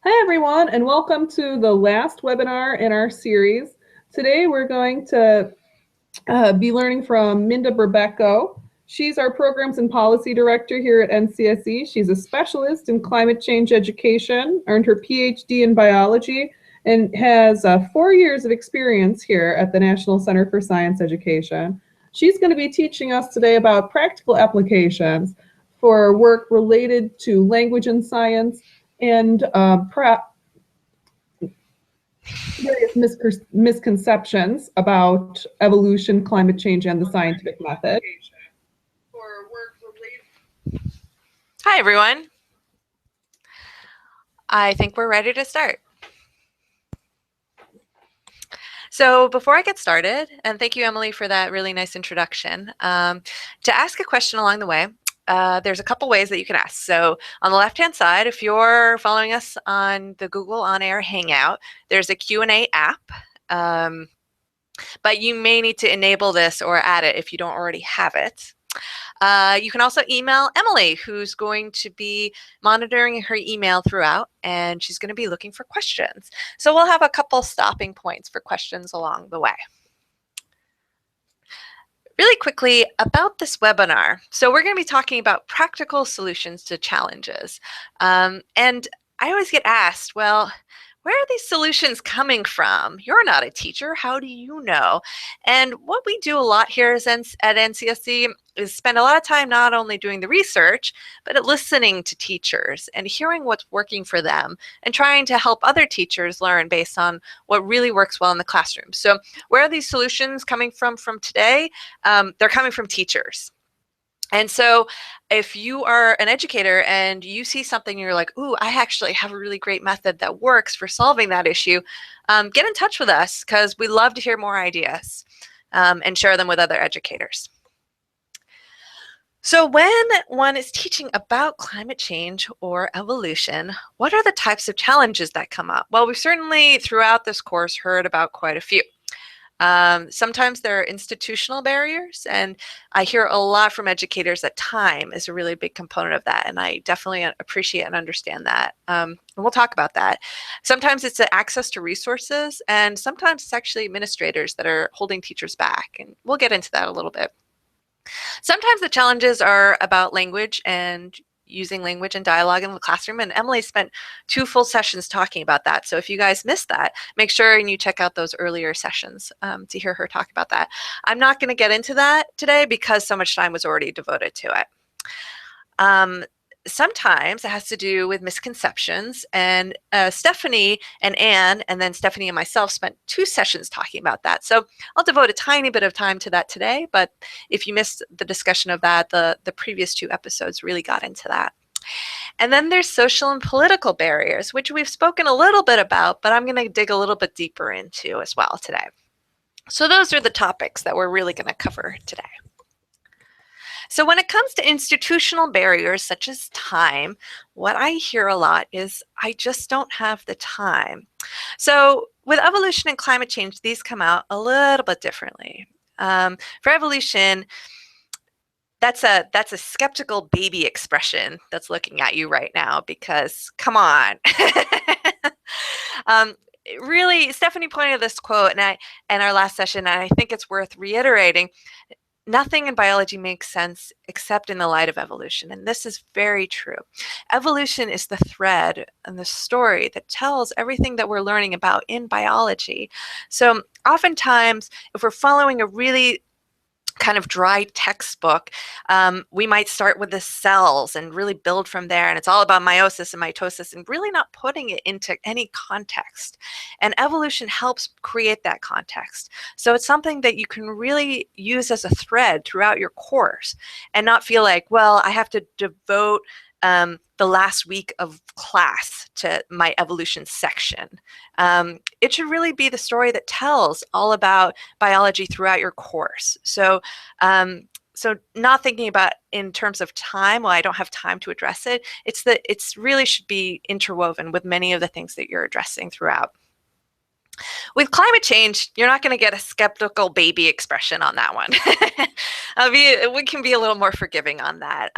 Hi, everyone, and welcome to the last webinar in our series. Today, we're going to be learning from Minda Berbecco. She's our Programs and Policy Director here at NCSE. She's a specialist in climate change education, earned her PhD in biology, and has 4 years of experience here at the National Center for Science Education. She's going to be teaching us today about practical applications for work related to language and science and various misconceptions about evolution, climate change, and the scientific method. Hi, everyone. I think we're ready to start. So before I get started, and thank you, Emily, for that really nice introduction, to ask a question along the way, there's a couple ways that you can ask. So on the left-hand side, if you're following us on the Google On Air Hangout, there's a Q&A app. But you may need to enable this or add it if you don't already have it. You can also email Emily, who's going to be monitoring her email throughout, and she's going to be looking for questions. So we'll have a couple stopping points for questions along the way. Really quickly about this webinar. So we're going to be talking about practical solutions to challenges. And I always get asked, well, where are these solutions coming from? You're not a teacher. How do you know? And what we do a lot here at NCSE is spend a lot of time not only doing the research, but listening to teachers and hearing what's working for them and trying to help other teachers learn based on what really works well in the classroom. So where are these solutions coming from today? They're coming from teachers. And so if you are an educator and you see something, you're like, ooh, I actually have a really great method that works for solving that issue, get in touch with us because we love to hear more ideas and share them with other educators. So when one is teaching about climate change or evolution, what are the types of challenges that come up? Well, we've certainly throughout this course heard about quite a few. Sometimes there are institutional barriers, and I hear a lot from educators that time is a really big component of that, and I definitely appreciate and understand that. And we'll talk about that. Sometimes it's access to resources, and sometimes it's actually administrators that are holding teachers back, and we'll get into that a little bit. Sometimes the challenges are about language and using language and dialogue in the classroom, and Emily spent 2 full sessions talking about that. So if you guys missed that, make sure and you check out those earlier sessions to hear her talk about that. I'm not going to get into that today because so much time was already devoted to it. Sometimes it has to do with misconceptions, and Stephanie and Anne, and then Stephanie and myself spent 2 sessions talking about that. So I'll devote a tiny bit of time to that today, but if you missed the discussion of that, the previous 2 episodes really got into that. And then there's social and political barriers, which we've spoken a little bit about, but I'm going to dig a little bit deeper into as well today. So those are the topics that we're really going to cover today. So when it comes to institutional barriers such as time, what I hear a lot is, I just don't have the time. So with evolution and climate change, these come out a little bit differently. For evolution, that's a skeptical baby expression that's looking at you right now because, come on. Really, Stephanie pointed this quote in our last session, and I think it's worth reiterating. Nothing in biology makes sense except in the light of evolution, and this is very true. Evolution is the thread and the story that tells everything that we're learning about in biology. So oftentimes, if we're following a really kind of dry textbook, we might start with the cells and really build from there, and it's all about meiosis and mitosis and really not putting it into any context. And evolution helps create that context. So it's something that you can really use as a thread throughout your course and not feel like, well, I have to devote the last week of class to my evolution section. It should really be the story that tells all about biology throughout your course. So not thinking about in terms of time, well, I don't have time to address it. It's that it's really should be interwoven with many of the things that you're addressing throughout. With climate change, you're not going to get a skeptical baby expression on that one. We can be a little more forgiving on that,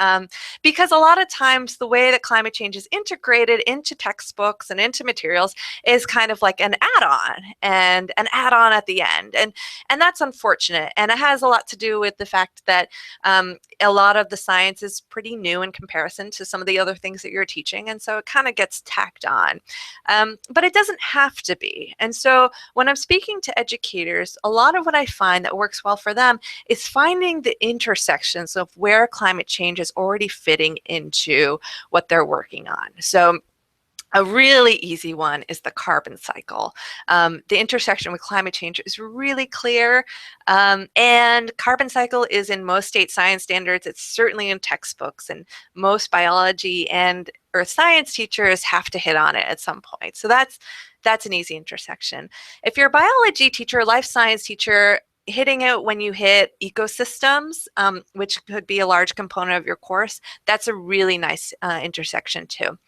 because a lot of times the way that climate change is integrated into textbooks and into materials is kind of like an add-on and an add-on at the end. And that's unfortunate. And it has a lot to do with the fact that a lot of the science is pretty new in comparison to some of the other things that you're teaching. And so it kind of gets tacked on. But it doesn't have to be. And so when I'm speaking to educators, a lot of what I find that works well for them is finding the intersections of where climate change is already fitting into what they're working on. So a really easy one is the carbon cycle. The intersection with climate change is really clear, and carbon cycle is in most state science standards. It's certainly in textbooks, and most biology and earth science teachers have to hit on it at some point. So that's an easy intersection. If you're a biology teacher, life science teacher, hitting it when you hit ecosystems, which could be a large component of your course, that's a really nice intersection too.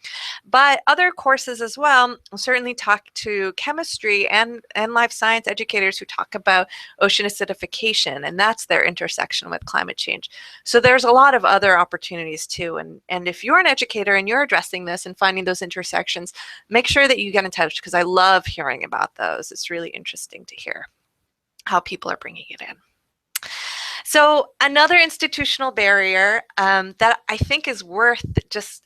But other courses as well, I'll certainly talk to chemistry and life science educators who talk about ocean acidification, and that's their intersection with climate change. So there's a lot of other opportunities too. And if you're an educator and you're addressing this and finding those intersections, make sure that you get in touch, because I love hearing about those. It's really interesting to hear how people are bringing it in. So another institutional barrier that I think is worth just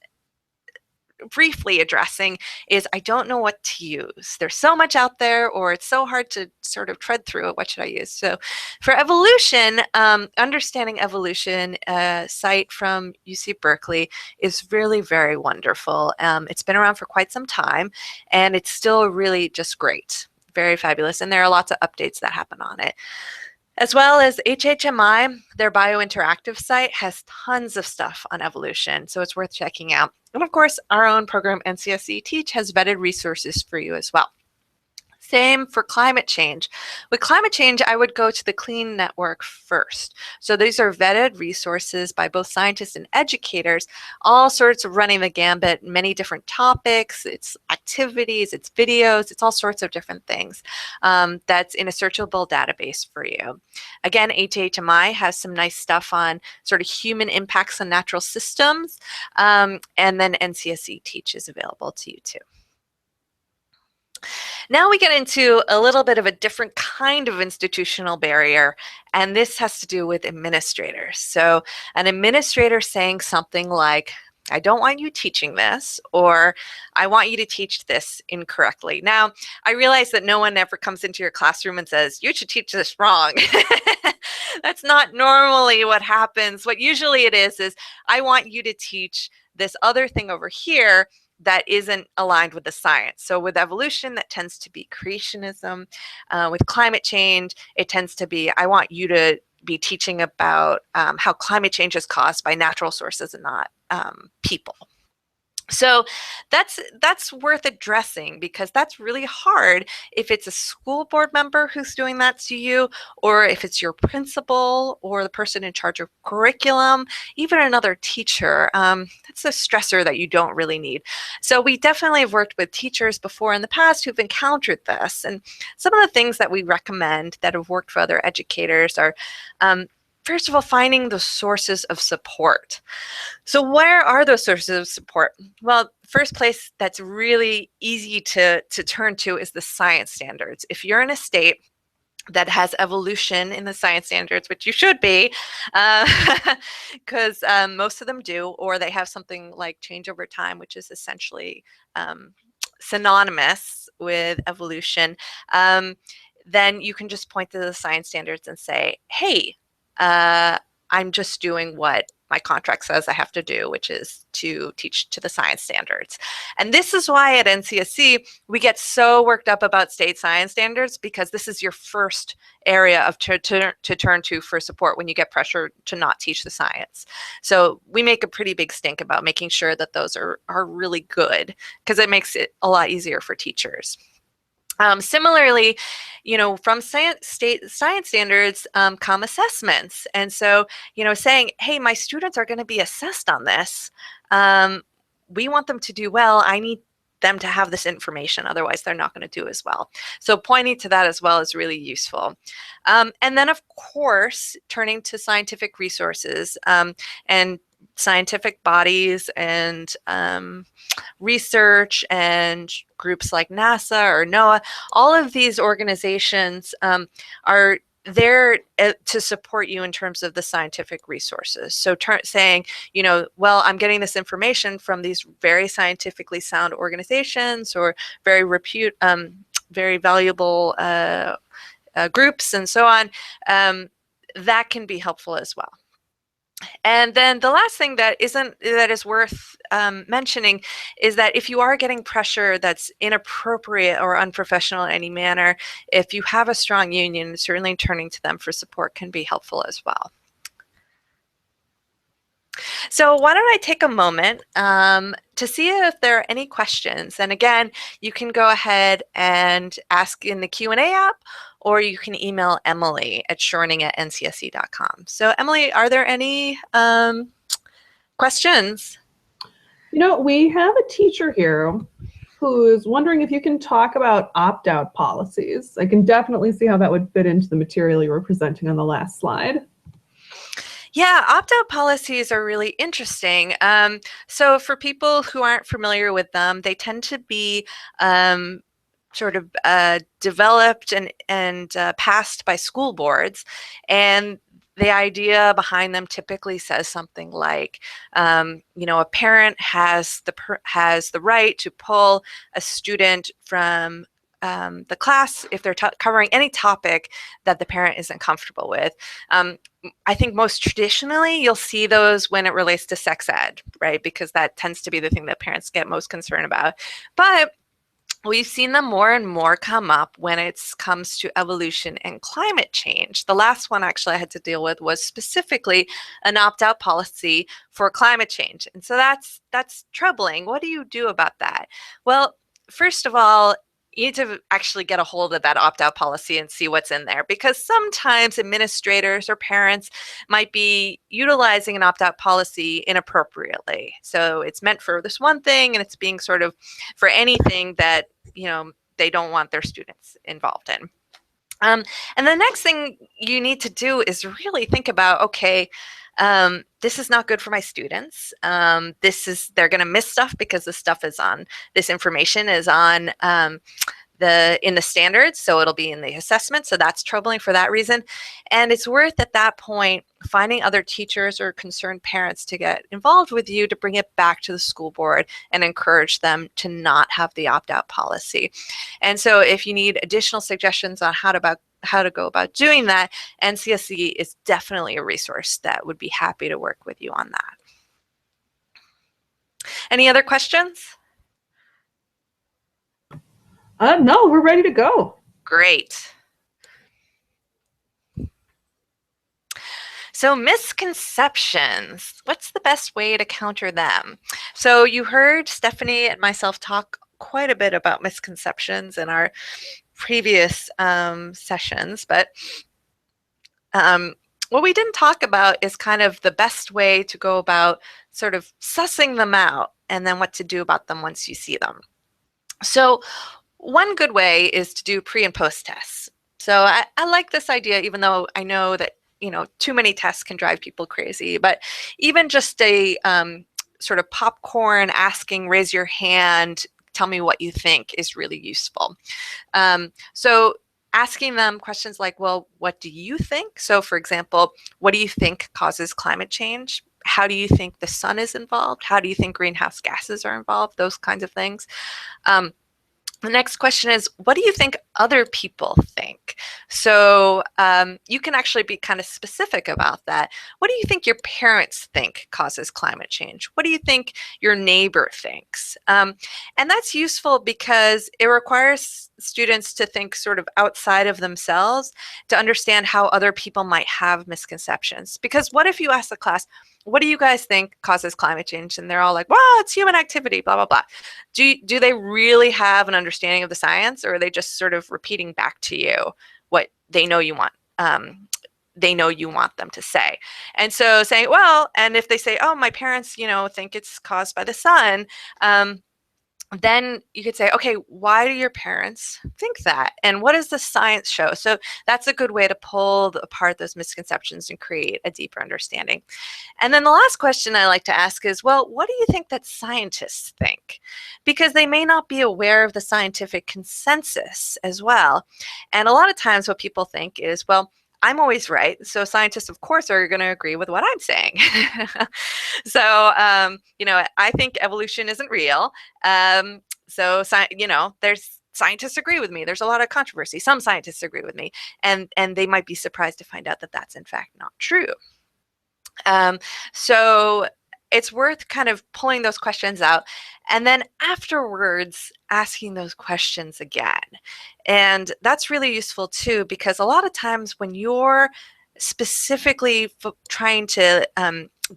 briefly addressing is I don't know what to use. There's so much out there, or it's so hard to sort of tread through it. What should I use? So for evolution, understanding evolution, site from UC Berkeley is really very wonderful. It's been around for quite some time, and it's still really just great. Very fabulous, and there are lots of updates that happen on it. As well as HHMI, their biointeractive site has tons of stuff on evolution, so it's worth checking out. And of course, our own program, NCSE Teach, has vetted resources for you as well. Same for climate change. With climate change, I would go to the Clean Network first. So these are vetted resources by both scientists and educators, all sorts of running the gambit, many different topics, it's activities, it's videos, it's all sorts of different things that's in a searchable database for you. Again, HHMI has some nice stuff on sort of human impacts on natural systems, and then NCSE Teach is available to you too. Now we get into a little bit of a different kind of institutional barrier, and this has to do with administrators. So an administrator saying something like, I don't want you teaching this, or I want you to teach this incorrectly. Now, I realize that no one ever comes into your classroom and says, you should teach this wrong. That's not normally what happens. What usually it is I want you to teach this other thing over here that isn't aligned with the science. So with evolution, that tends to be creationism. With climate change, it tends to be, I want you to be teaching about how climate change is caused by natural sources and not people. So that's worth addressing, because that's really hard if it's a school board member who's doing that to you, or if it's your principal or the person in charge of curriculum, even another teacher. That's a stressor that you don't really need. So we definitely have worked with teachers before in the past who've encountered this. And some of the things that we recommend that have worked for other educators are, first of all, finding the sources of support. So where are those sources of support? Well, first place that's really easy to turn to is the science standards. If you're in a state that has evolution in the science standards, which you should be, because most of them do, or they have something like change over time, which is essentially synonymous with evolution, then you can just point to the science standards and say, hey, I'm just doing what my contract says I have to do, which is to teach to the science standards. And this is why at NCSC, we get so worked up about state science standards, because this is your first area of to turn to for support when you get pressure to not teach the science. So we make a pretty big stink about making sure that those are really good, because it makes it a lot easier for teachers. Similarly, from state science standards come assessments. And so, saying, hey, my students are going to be assessed on this. We want them to do well. I need them to have this information. Otherwise, they're not going to do as well. So pointing to that as well is really useful. And then, of course, turning to scientific resources and scientific bodies and research and groups like NASA or NOAA. All of these organizations are there to support you in terms of the scientific resources. So saying, well, I'm getting this information from these very scientifically sound organizations or very valuable groups and so on, that can be helpful as well. And then the last thing that is worth mentioning is that if you are getting pressure that's inappropriate or unprofessional in any manner, if you have a strong union, certainly turning to them for support can be helpful as well. So why don't I take a moment to see if there are any questions. And again, you can go ahead and ask in the Q&A app, or you can email Emily at shorning@ncsc.com. So Emily, are there any questions? We have a teacher here who is wondering if you can talk about opt-out policies. I can definitely see how that would fit into the material you were presenting on the last slide. Yeah, opt-out policies are really interesting. So for people who aren't familiar with them, they tend to be sort of developed and passed by school boards. And the idea behind them typically says something like, a parent has the right to pull a student from the class if they're covering any topic that the parent isn't comfortable with. I think most traditionally you'll see those when it relates to sex ed, right? Because that tends to be the thing that parents get most concerned about. But we've seen them more and more come up when it comes to evolution and climate change. The last one actually I had to deal with was specifically an opt-out policy for climate change. And so that's troubling. What do you do about that? Well, first of all, you need to actually get a hold of that opt-out policy and see what's in there, because sometimes administrators or parents might be utilizing an opt-out policy inappropriately. So it's meant for this one thing and it's being sort of for anything that they don't want their students involved in. And the next thing you need to do is really think about, okay, this is not good for my students. They're going to miss stuff because this information is on in the standards, so it'll be in the assessment, so that's troubling for that reason. And it's worth at that point finding other teachers or concerned parents to get involved with you to bring it back to the school board and encourage them to not have the opt-out policy. And so if you need additional suggestions on how to go about doing that, NCSC is definitely a resource that would be happy to work with you on that. Any other questions? No, we're ready to go. Great. So misconceptions, what's the best way to counter them? So you heard Stephanie and myself talk quite a bit about misconceptions in our previous sessions, but what we didn't talk about is kind of the best way to go about sort of sussing them out and then what to do about them once you see them. So one good way is to do pre and post tests. So I like this idea, even though I know that too many tests can drive people crazy, but even just a sort of popcorn asking, raise your hand, tell me what you think is really useful. So asking them questions like, well, what do you think? So for example, what do you think causes climate change? How do you think the sun is involved? How do you think greenhouse gases are involved? Those kinds of things. The next question is, what do you think other people think? So you can actually be kind of specific about that. What do you think your parents think causes climate change? What do you think your neighbor thinks? And that's useful because it requires students to think sort of outside of themselves to understand how other people might have misconceptions. Because what if you ask the class, what do you guys think causes climate change? And they're all like, well, it's human activity, blah, blah, blah. Do they really have an understanding of the science, or are they just sort of repeating back to you what they know you want? They know you want them to say. And so saying, well, and if they say, oh, my parents, think it's caused by the sun, then you could say, okay, why do your parents think that? And what does the science show? So that's a good way to pull apart those misconceptions and create a deeper understanding. And then the last question I like to ask is, well, what do you think that scientists think? Because they may not be aware of the scientific consensus as well. And a lot of times what people think is, well, I'm always right. So scientists, of course, are going to agree with what I'm saying. So, I think evolution isn't real. There's scientists agree with me. There's a lot of controversy. Some scientists agree with me, and they might be surprised to find out that that's in fact not true. Um, so it's worth kind of pulling those questions out and then afterwards asking those questions again. And that's really useful too, because a lot of times when you're specifically trying to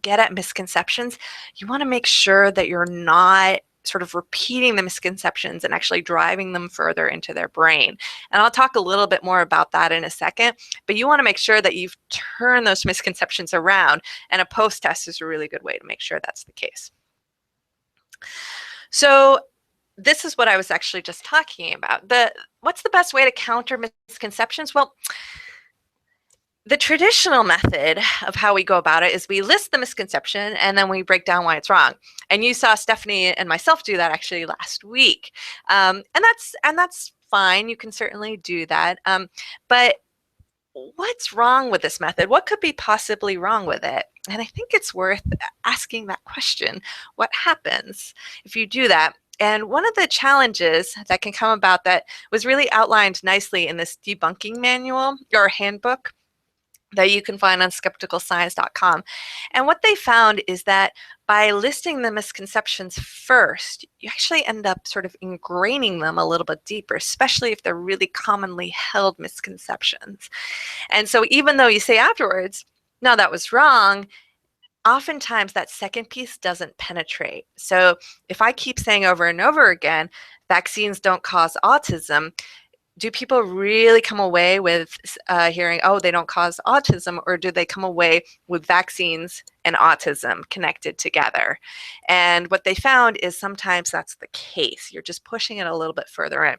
get at misconceptions, you want to make sure that you're not sort of repeating the misconceptions and actually driving them further into their brain. And I'll talk a little bit more about that in a second, but you want to make sure that you've turned those misconceptions around, and a post-test is a really good way to make sure that's the case. So this is what I was actually just talking about. What's the best way to counter misconceptions? Well, the traditional method of how we go about it is we list the misconception and then we break down why it's wrong. And you saw Stephanie and myself do that actually last week, and that's fine. You can certainly do that. But what's wrong with this method? What could be possibly wrong with it? And I think it's worth asking that question. What happens if you do that? And one of the challenges that can come about that was really outlined nicely in this debunking manual or handbook that you can find on skepticalscience.com. And what they found is that by listing the misconceptions first, you actually end up sort of ingraining them a little bit deeper, especially if they're really commonly held misconceptions. And so even though you say afterwards, no, that was wrong, oftentimes that second piece doesn't penetrate. So if I keep saying over and over again, vaccines don't cause autism, do people really come away with hearing, oh, they don't cause autism, or do they come away with vaccines and autism connected together? And what they found is sometimes that's the case. You're just pushing it a little bit further in.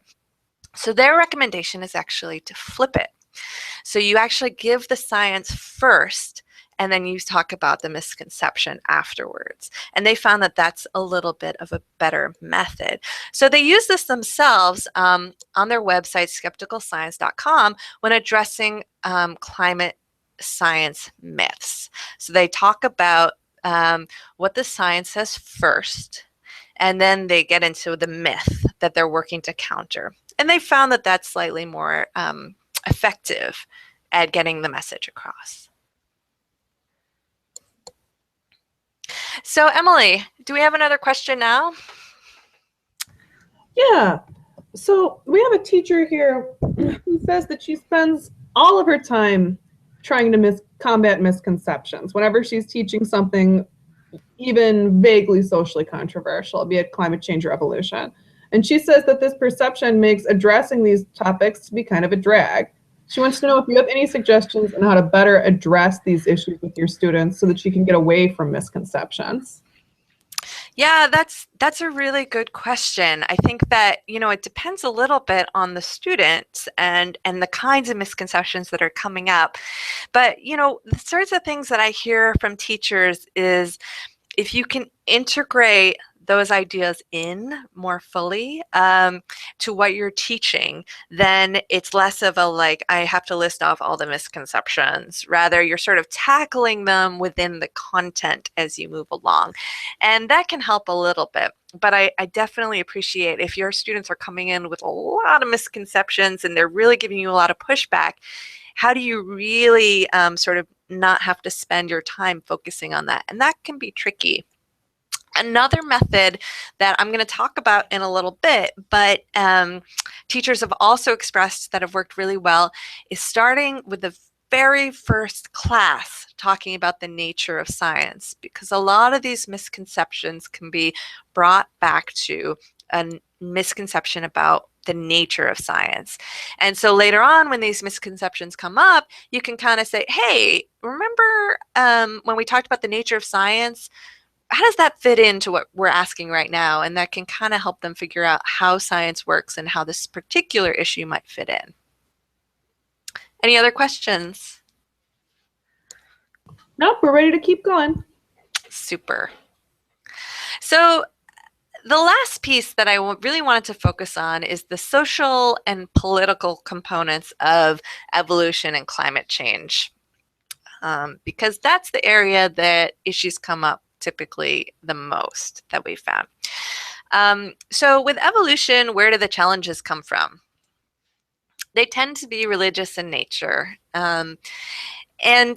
So their recommendation is actually to flip it. So you actually give the science first, and then you talk about the misconception afterwards. And they found that that's a little bit of a better method. So they use this themselves on their website, skepticalscience.com, when addressing climate science myths. So they talk about what the science says first, and then they get into the myth that they're working to counter. And they found that that's slightly more effective at getting the message across. So Emily, do we have another question now? Yeah. So we have a teacher here who says that she spends all of her time trying to combat misconceptions whenever she's teaching something even vaguely socially controversial, be it climate change or evolution. And she says that this perception makes addressing these topics to be kind of a drag. She wants to know if you have any suggestions on how to better address these issues with your students so that she can get away from misconceptions. Yeah, that's a really good question. I think that, it depends a little bit on the students and the kinds of misconceptions that are coming up. But, the sorts of things that I hear from teachers is if you can integrate those ideas in more fully to what you're teaching, then it's less of a like, I have to list off all the misconceptions. Rather, you're sort of tackling them within the content as you move along. And that can help a little bit. But I definitely appreciate if your students are coming in with a lot of misconceptions and they're really giving you a lot of pushback, how do you really sort of not have to spend your time focusing on that? And that can be tricky. Another method that I'm going to talk about in a little bit, but teachers have also expressed that have worked really well, is starting with the very first class talking about the nature of science, because a lot of these misconceptions can be brought back to a misconception about the nature of science. And so later on, when these misconceptions come up, you can kind of say, hey, remember when we talked about the nature of science? how does that fit into what we're asking right now? And that can kind of help them figure out how science works and how this particular issue might fit in. Any other questions? Nope, we're ready to keep going. Super. So the last piece that I really wanted to focus on is the social and political components of evolution and climate change, because that's the area that issues come up typically the most that we've found. So with evolution, where do the challenges come from? They tend to be religious in nature, and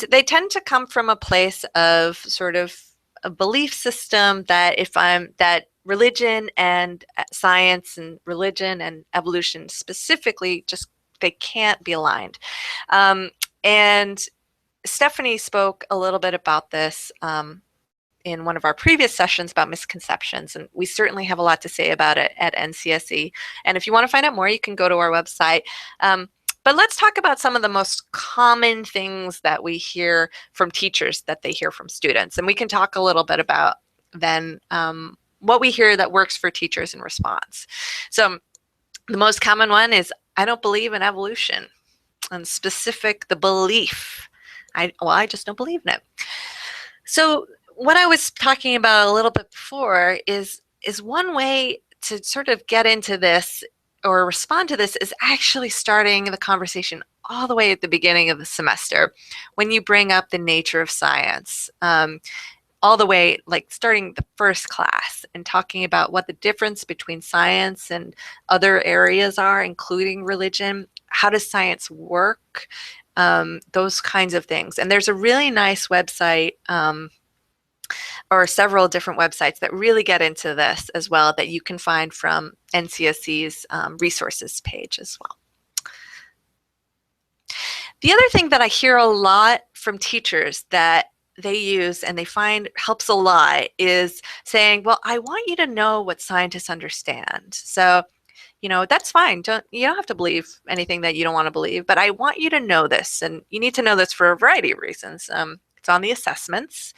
they tend to come from a place of sort of a belief system that that religion and science and religion and evolution specifically, just they can't be aligned. And Stephanie spoke a little bit about this in one of our previous sessions about misconceptions, and we certainly have a lot to say about it at NCSE. And if you want to find out more, you can go to our website. But let's talk about some of the most common things that we hear from teachers that they hear from students. And we can talk a little bit about then what we hear that works for teachers in response. So the most common one is, I don't believe in evolution, and specific, the belief. I just don't believe in it. So what I was talking about a little bit before is one way to sort of get into this or respond to this is actually starting the conversation all the way at the beginning of the semester when you bring up the nature of science, all the way like starting the first class and talking about what the difference between science and other areas are, including religion. How does science work? Those kinds of things. And there's a really nice website, or several different websites that really get into this as well, that you can find from NCSE's resources page as well. The other thing that I hear a lot from teachers that they use and they find helps a lot is saying, well, I want you to know what scientists understand. So, you know, that's fine. You don't have to believe anything that you don't want to believe, but I want you to know this, and you need to know this for a variety of reasons. It's on the assessments.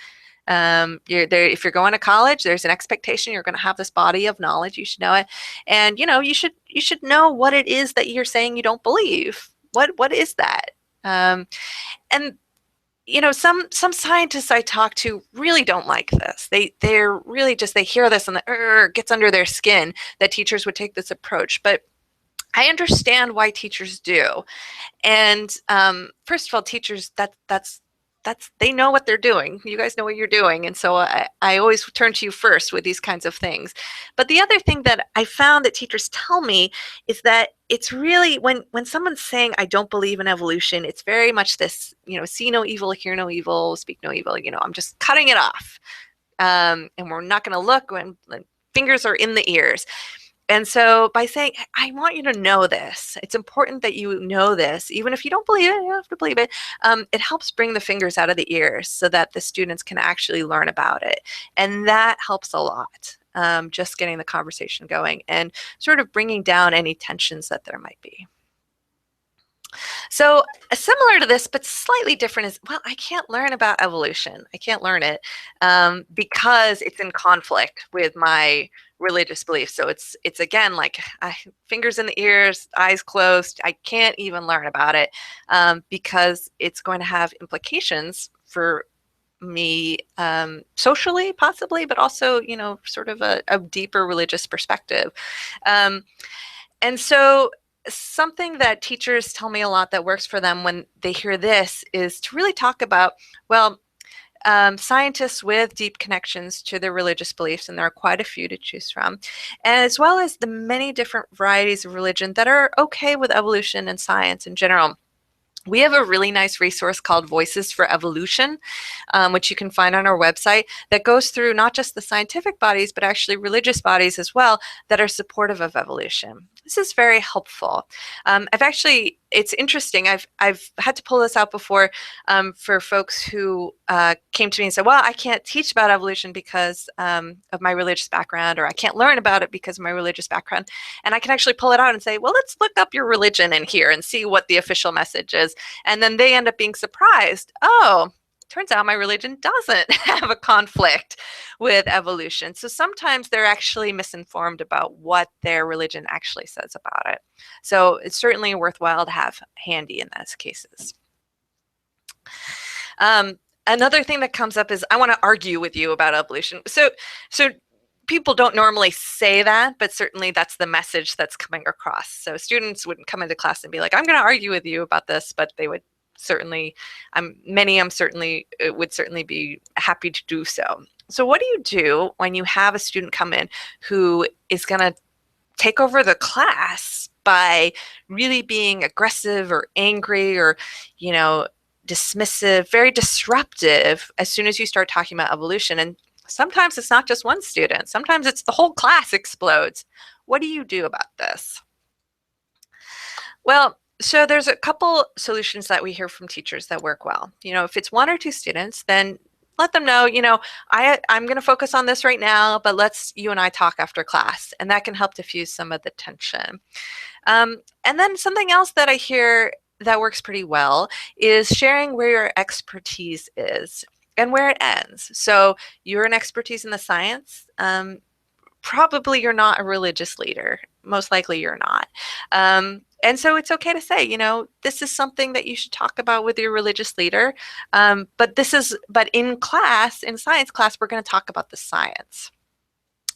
If you're going to college, there's an expectation you're going to have this body of knowledge. You should know it, and you know you should know what it is that you're saying you don't believe. What is that? And you know, some scientists I talk to really don't like this. They're really just, they hear this and it gets under their skin that teachers would take this approach. But I understand why teachers do. And first of all, teachers, that's they know what they're doing. You guys know what you're doing. And so I always turn to you first with these kinds of things. But the other thing that I found that teachers tell me is that it's really when someone's saying, I don't believe in evolution, it's very much this, you know, see no evil, hear no evil, speak no evil. You know, I'm just cutting it off. And we're not going to look when fingers are in the ears. And so by saying, I want you to know this, it's important that you know this, even if you don't believe it, you don't have to believe it. It helps bring the fingers out of the ears so that the students can actually learn about it. And that helps a lot, just getting the conversation going and sort of bringing down any tensions that there might be. So similar to this, but slightly different is, well, I can't learn about evolution. I can't learn it because it's in conflict with my religious beliefs. So it's again, like fingers in the ears, eyes closed. I can't even learn about it because it's going to have implications for me socially, possibly, but also, you know, sort of a deeper religious perspective. And so something that teachers tell me a lot that works for them when they hear this is to really talk about, well, scientists with deep connections to their religious beliefs, and there are quite a few to choose from, as well as the many different varieties of religion that are okay with evolution and science in general. We have a really nice resource called Voices for Evolution, which you can find on our website, that goes through not just the scientific bodies, but actually religious bodies as well that are supportive of evolution. This is very helpful. It's interesting, I've had to pull this out before for folks who came to me and said, well, I can't teach about evolution because of my religious background, or I can't learn about it because of my religious background. And I can actually pull it out and say, well, let's look up your religion in here and see what the official message is. And then they end up being surprised. Oh, turns out my religion doesn't have a conflict with evolution. So sometimes they're actually misinformed about what their religion actually says about it. So it's certainly worthwhile to have handy in those cases. Another thing that comes up is I want to argue with you about evolution. So people don't normally say that, but certainly that's the message that's coming across. So students wouldn't come into class and be like, I'm going to argue with you about this, but they would certainly, many of them certainly would certainly be happy to do so. So what do you do when you have a student come in who is going to take over the class by really being aggressive or angry or, dismissive, very disruptive as soon as you start talking about evolution? And sometimes it's not just one student. Sometimes it's the whole class explodes. What do you do about this? Well, so there's a couple solutions that we hear from teachers that work well. If it's one or two students, then let them know, I'm going to focus on this right now, but you and I talk after class. And that can help diffuse some of the tension. And then something else that I hear that works pretty well is sharing where your expertise is and where it ends. So you're an expertise in the science. Probably you're not a religious leader. Most likely you're not. And so it's okay to say, this is something that you should talk about with your religious leader. But in class, in science class, we're going to talk about the science.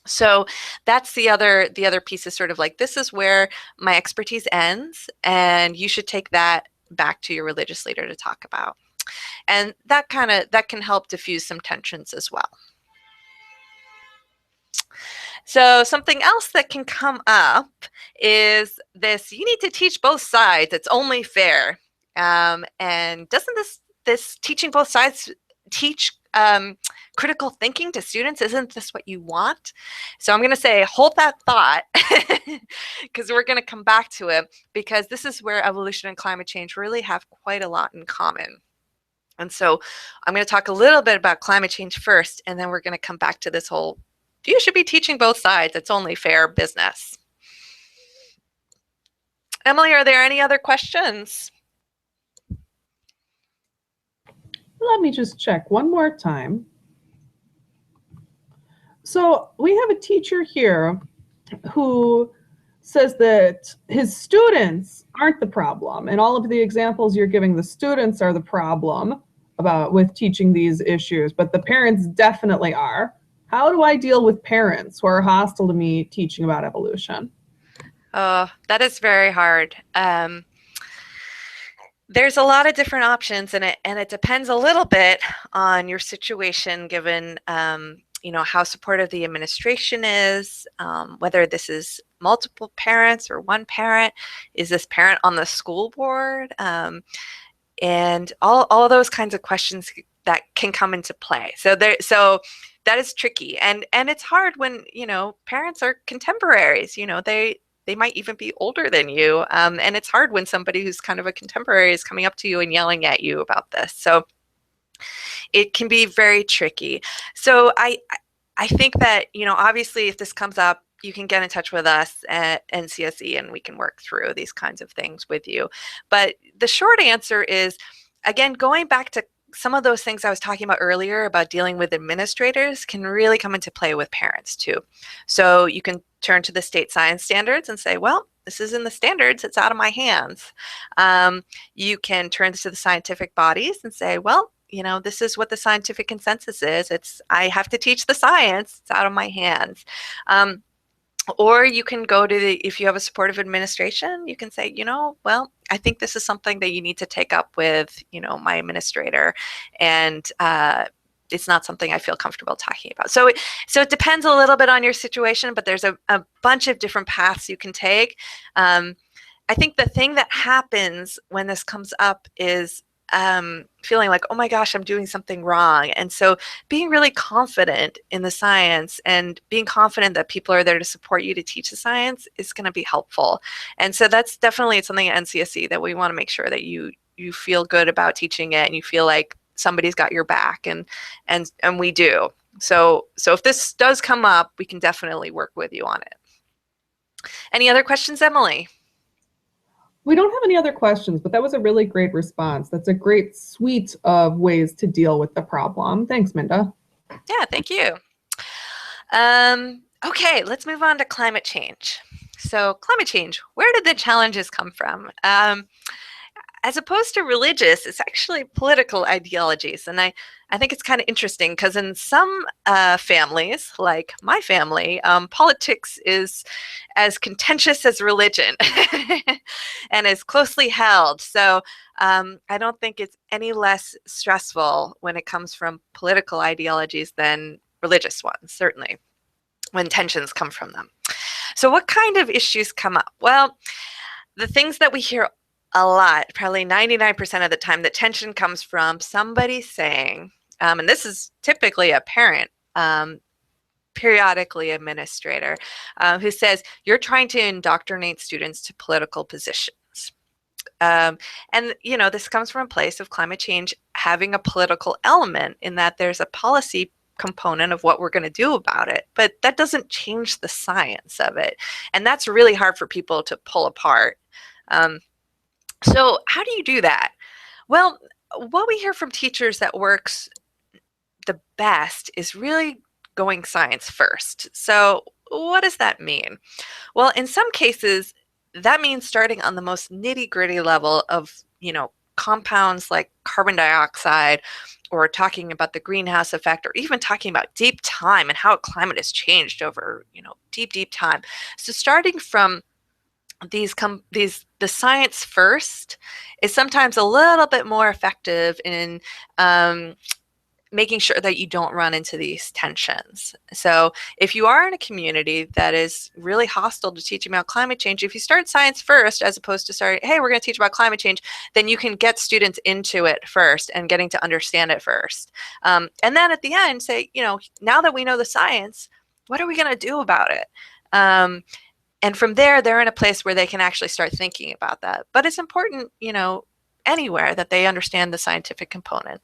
So that's the other piece is sort of like, this is where my expertise ends, and you should take that back to your religious leader to talk about. And that can help diffuse some tensions as well. So something else that can come up is this: you need to teach both sides. It's only fair. And doesn't this teaching both sides teach critical thinking to students? Isn't this what you want? So I'm going to say, hold that thought, because we're going to come back to it, because this is where evolution and climate change really have quite a lot in common. And so I'm going to talk a little bit about climate change first, and then we're going to come back to this whole, you should be teaching both sides. It's only fair business. Emily, are there any other questions? Let me just check one more time. So we have a teacher here who says that his students aren't the problem, and all of the examples you're giving, the students are the problem with teaching these issues, but the parents definitely are. How do I deal with parents who are hostile to me teaching about evolution? Oh, that is very hard. There's a lot of different options, and it depends a little bit on your situation, given how supportive the administration is, whether this is multiple parents or one parent, is this parent on the school board, and all those kinds of questions that can come into play. So that is tricky, and it's hard when parents are contemporaries. They might even be older than you, and it's hard when somebody who's kind of a contemporary is coming up to you and yelling at you about this. So it can be very tricky. So I think that obviously, if this comes up, you can get in touch with us at NCSE, and we can work through these kinds of things with you. But the short answer is, again, going back to some of those things I was talking about earlier about dealing with administrators can really come into play with parents too. So you can turn to the state science standards and say, well, this is in the standards, it's out of my hands. You can turn to the scientific bodies and say, well, this is what the scientific consensus is. I have to teach the science, it's out of my hands. Or you can go to if you have a supportive administration, you can say, well, I think this is something that you need to take up with, my administrator. And it's not something I feel comfortable talking about. So it depends a little bit on your situation, but there's a bunch of different paths you can take. I think the thing that happens when this comes up is feeling like, oh my gosh, I'm doing something wrong. And so being really confident in the science and being confident that people are there to support you to teach the science is going to be helpful. And so that's definitely something at NCSE that we want to make sure that you feel good about teaching it, and you feel like somebody's got your back, and we do. So if this does come up, we can definitely work with you on it. Any other questions, Emily? We don't have any other questions, but that was a really great response. That's a great suite of ways to deal with the problem. Thanks, Minda. Yeah, thank you. Okay, let's move on to climate change. So, climate change, where did the challenges come from? As opposed to religious, it's actually political ideologies. And I think it's kind of interesting because in some families, like my family, politics is as contentious as religion and is closely held. So I don't think it's any less stressful when it comes from political ideologies than religious ones, certainly, when tensions come from them. So, what kind of issues come up? Well, the things that we hear a lot, probably 99% of the time, the tension comes from somebody saying, and this is typically a parent, periodically administrator, who says, you're trying to indoctrinate students to political positions. And, this comes from a place of climate change having a political element in that there's a policy component of what we're going to do about it, but that doesn't change the science of it. And that's really hard for people to pull apart. So how do you do that? Well, what we hear from teachers that works the best is really going science first. So what does that mean? Well, in some cases, that means starting on the most nitty-gritty level of, compounds like carbon dioxide, or talking about the greenhouse effect, or even talking about deep time and how climate has changed over, deep, deep time. So starting from the science first is sometimes a little bit more effective in making sure that you don't run into these tensions. So if you are in a community that is really hostile to teaching about climate change, if you start science first, as opposed to starting, hey, we're going to teach about climate change, then you can get students into it first and getting to understand it first. And then at the end say, now that we know the science, what are we going to do about it? And from there, they're in a place where they can actually start thinking about that. But it's important, anywhere that they understand the scientific component.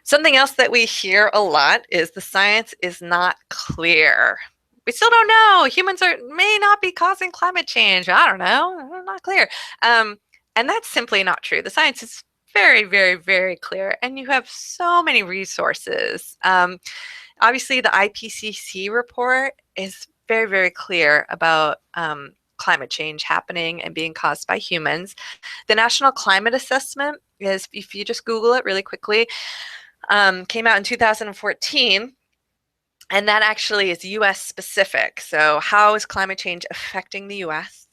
Something else that we hear a lot is the science is not clear. We still don't know. Humans may not be causing climate change. I don't know. Not clear. And that's simply not true. The science is very, very, very clear. And you have so many resources. Obviously, the IPCC report is very, very clear about climate change happening and being caused by humans. The National Climate Assessment is, if you just Google it really quickly, came out in 2014, and that actually is US specific. So how is climate change affecting the US?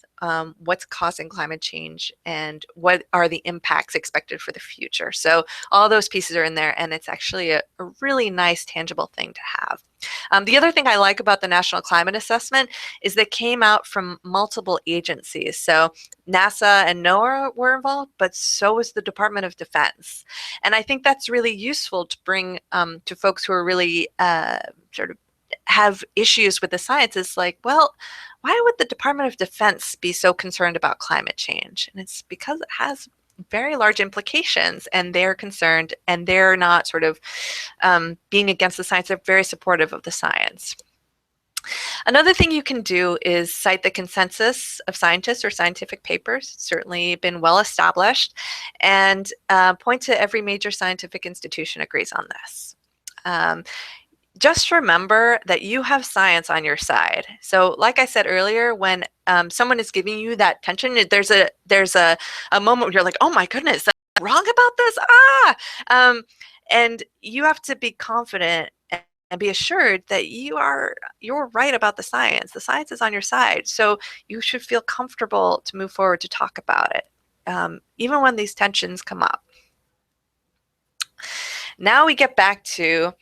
What's causing climate change, and what are the impacts expected for the future? So all those pieces are in there, and it's actually a really nice, tangible thing to have. The other thing I like about the National Climate Assessment is they came out from multiple agencies. So NASA and NOAA were involved, but so was the Department of Defense. And I think that's really useful to bring to folks who are really sort of have issues with the science. Is like, well, why would the Department of Defense be so concerned about climate change? And it's because it has very large implications, and they're concerned, and they're not sort of being against the science. They're very supportive of the science. Another thing you can do is cite the consensus of scientists or scientific papers. It's certainly been well established, and point to every major scientific institution agrees on this. Just remember that you have science on your side. So like I said earlier, when someone is giving you that tension, there's a moment where you're like, oh my goodness, I'm wrong about this? And you have to be confident and be assured that you're right about the science. The science is on your side. So you should feel comfortable to move forward to talk about it, even when these tensions come up. Now we get back to,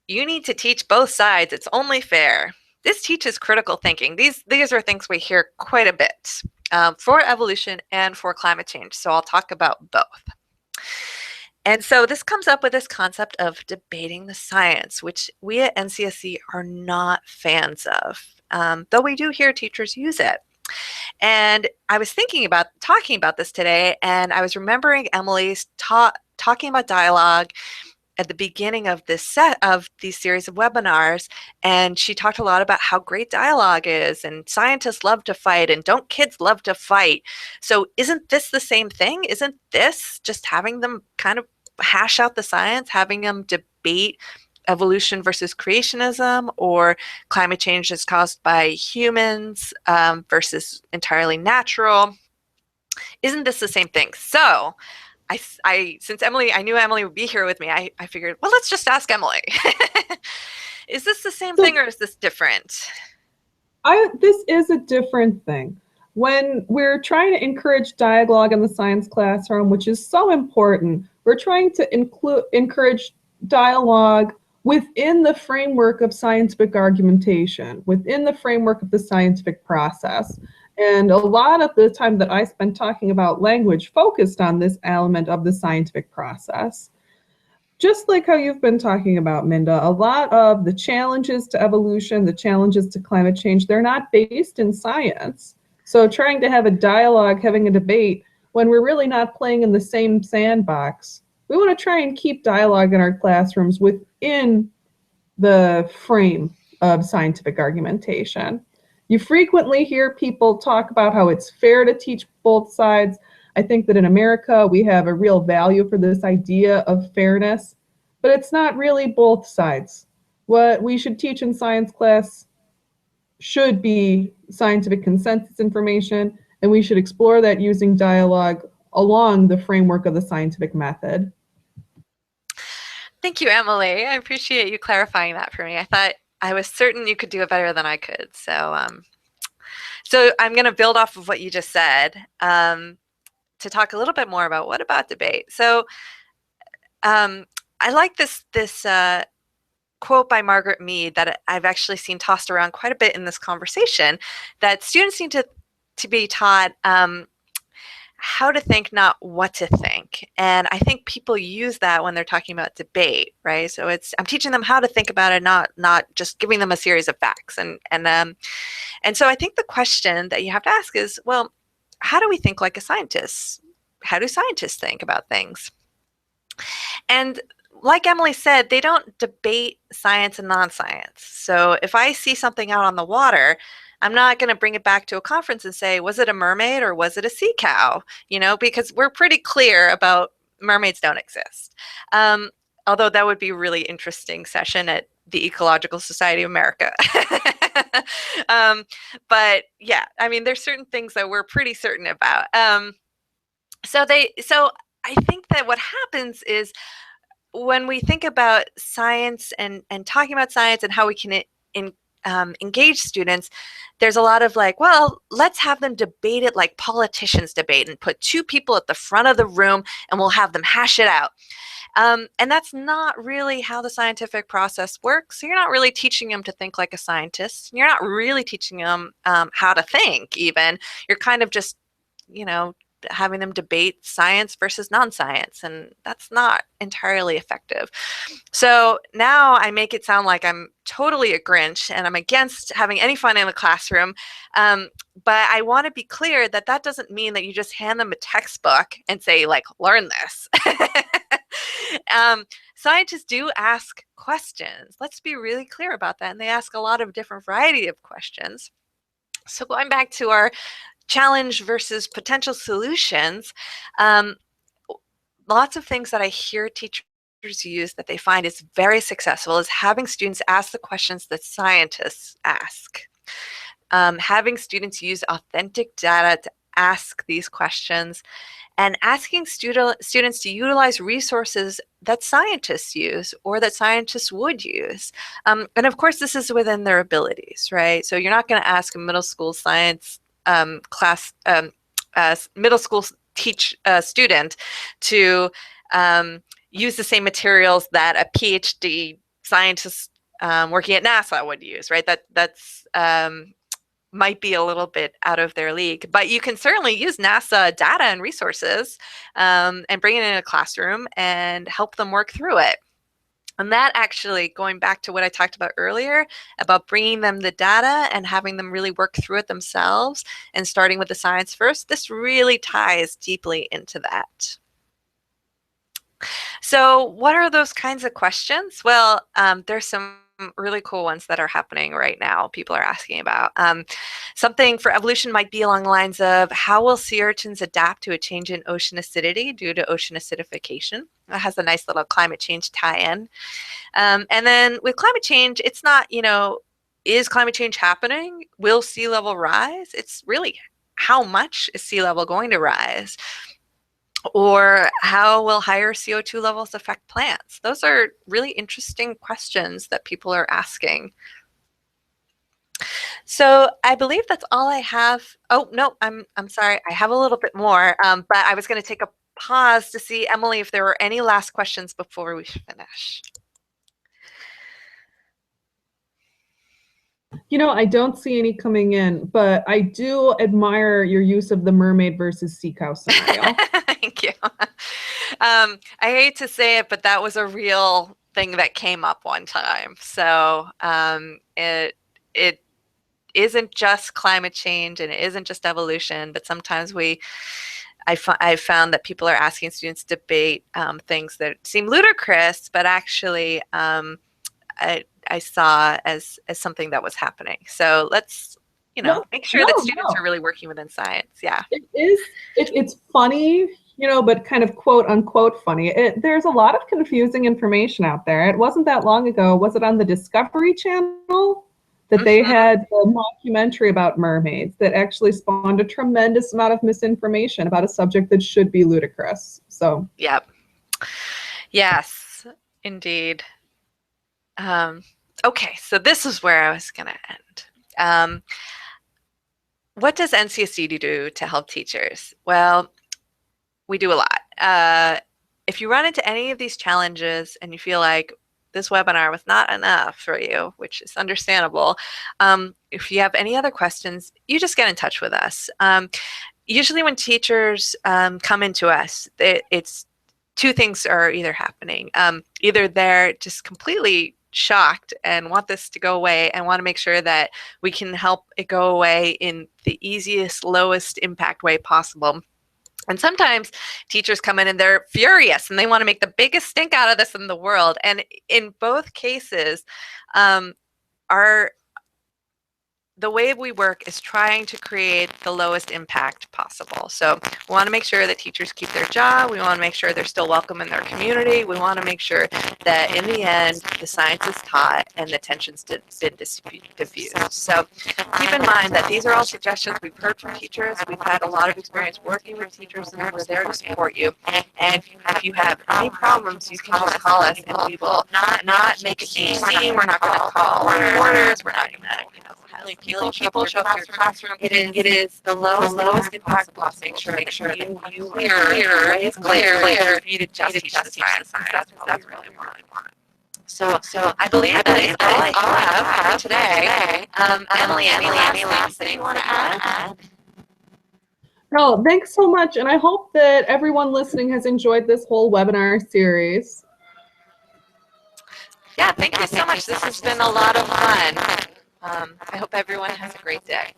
you need to teach both sides. It's only fair. This teaches critical thinking. These are things we hear quite a bit for evolution and for climate change. So I'll talk about both. And so this comes up with this concept of debating the science, which we at NCSC are not fans of, though we do hear teachers use it. And I was thinking about talking about this today, and I was remembering Emily's talking about dialogue at the beginning of this set of these series of webinars, and she talked a lot about how great dialogue is, and scientists love to fight, and don't kids love to fight? So isn't this the same thing? Isn't this just having them kind of hash out the science, having them debate evolution versus creationism, or climate change is caused by humans versus entirely natural? Isn't this the same thing? So since Emily, I knew Emily would be here with me, I figured, well, let's just ask Emily. Is this the same thing So or is this different? this is a different thing. When we're trying to encourage dialogue in the science classroom, which is so important, we're trying to encourage dialogue within the framework of scientific argumentation, within the framework of the scientific process. And a lot of the time that I spent talking about language focused on this element of the scientific process. Just like how you've been talking about, Minda, a lot of the challenges to evolution, the challenges to climate change, they're not based in science. So trying to have a dialogue, having a debate, when we're really not playing in the same sandbox, we want to try and keep dialogue in our classrooms within the frame of scientific argumentation. You frequently hear people talk about how it's fair to teach both sides. I think that in America, we have a real value for this idea of fairness, but it's not really both sides. What we should teach in science class should be scientific consensus information, and we should explore that using dialogue along the framework of the scientific method. Thank you, Emily. I appreciate you clarifying that for me. I was certain you could do it better than I could. So I'm going to build off of what you just said to talk a little bit more about what about debate. So I like this quote by Margaret Mead that I've actually seen tossed around quite a bit in this conversation, that students need to be taught how to think, not what to think. And I think people use that when they're talking about debate, right? So I'm teaching them how to think about it, not just giving them a series of facts. And so I think the question that you have to ask is, well, how do we think like a scientist? How do scientists think about things? And like Emily said, they don't debate science and non-science. So if I see something out on the water, I'm not going to bring it back to a conference and say, was it a mermaid or was it a sea cow? Because we're pretty clear about mermaids don't exist. Although that would be a really interesting session at the Ecological Society of America. But yeah, I mean, there's certain things that we're pretty certain about. So I think that what happens is when we think about science and talking about science and how we can engage students, there's a lot of like, well, let's have them debate it like politicians debate and put two people at the front of the room and we'll have them hash it out. And that's not really how the scientific process works. So you're not really teaching them to think like a scientist. You're not really teaching them how to think even. You're kind of just, having them debate science versus non-science, and that's not entirely effective. So now I make it sound like I'm totally a Grinch and I'm against having any fun in the classroom. But I want to be clear that that doesn't mean that you just hand them a textbook and say, like, learn this. Scientists do ask questions. Let's be really clear about that. And they ask a lot of different variety of questions. So going back to our challenge versus potential solutions, lots of things that I hear teachers use that they find is very successful is having students ask the questions that scientists ask. Having students use authentic data to ask these questions, and asking students to utilize resources that scientists use or that scientists would use. And of course, this is within their abilities, right? So you're not going to ask a middle school science class, middle school student to use the same materials that a PhD scientist working at NASA would use, right? That's might be a little bit out of their league, but you can certainly use NASA data and resources and bring it in a classroom and help them work through it. And that actually, going back to what I talked about earlier, about bringing them the data and having them really work through it themselves and starting with the science first, this really ties deeply into that. So what are those kinds of questions? Well, there's some really cool ones that are happening right now. People are asking about something for evolution might be along the lines of how will sea urchins adapt to a change in ocean acidity due to ocean acidification? That has a nice little climate change tie-in. And then with climate change, it's not, is climate change happening? Will sea level rise? It's really how much is sea level going to rise? Or how will higher CO2 levels affect plants? Those are really interesting questions that people are asking. So I believe that's all I have. Oh, no, I'm sorry. I have a little bit more, but I was going to take a pause to see, Emily, if there were any last questions before we finish. I don't see any coming in, but I do admire your use of the mermaid versus sea cow scenario. Thank you. I hate to say it, but that was a real thing that came up one time. So it isn't just climate change and it isn't just evolution, but sometimes I've found that people are asking students to debate things that seem ludicrous, but actually I saw as something that was happening. So let's No, make sure that no, students no. are really working within science. Yeah. It is. It's funny, but kind of quote unquote funny. There's a lot of confusing information out there. It wasn't that long ago. Was it on the Discovery Channel that they Hmm. had a mockumentary about mermaids that actually spawned a tremendous amount of misinformation about a subject that should be ludicrous? So, Yep. Yes, indeed. Okay, so this is where I was going to end. What does NCSD do to help teachers? Well, we do a lot. If you run into any of these challenges and you feel like this webinar was not enough for you, which is understandable, if you have any other questions, you just get in touch with us. Usually when teachers come into us, it's two things are either happening. Either they're just completely shocked and want this to go away and want to make sure that we can help it go away in the easiest, lowest impact way possible. And sometimes teachers come in and they're furious and they want to make the biggest stink out of this in the world. And in both cases, our the way we work is trying to create the lowest impact possible. So we want to make sure that teachers keep their job. We want to make sure they're still welcome in their community. We want to make sure that in the end, the science is taught and the tension's been diffused. So keep in mind that these are all suggestions we've heard from teachers. We've had a lot of experience working with teachers and we're there to support you. And if you have any problems, you can just call us and we will not make a huge scene. We're not going to call reporters. We're not going to, people show up to your classroom. It is the lowest impact possible. Make sure that you clear it's clear for you to just teach the science. That's what we really want. So I believe that is all I have for today. Emily, any last thing you want to add? no, thanks so much. And I hope that everyone listening has enjoyed this whole webinar series. Yeah, thank you so much. This has been a lot of fun. I hope everyone has a great day.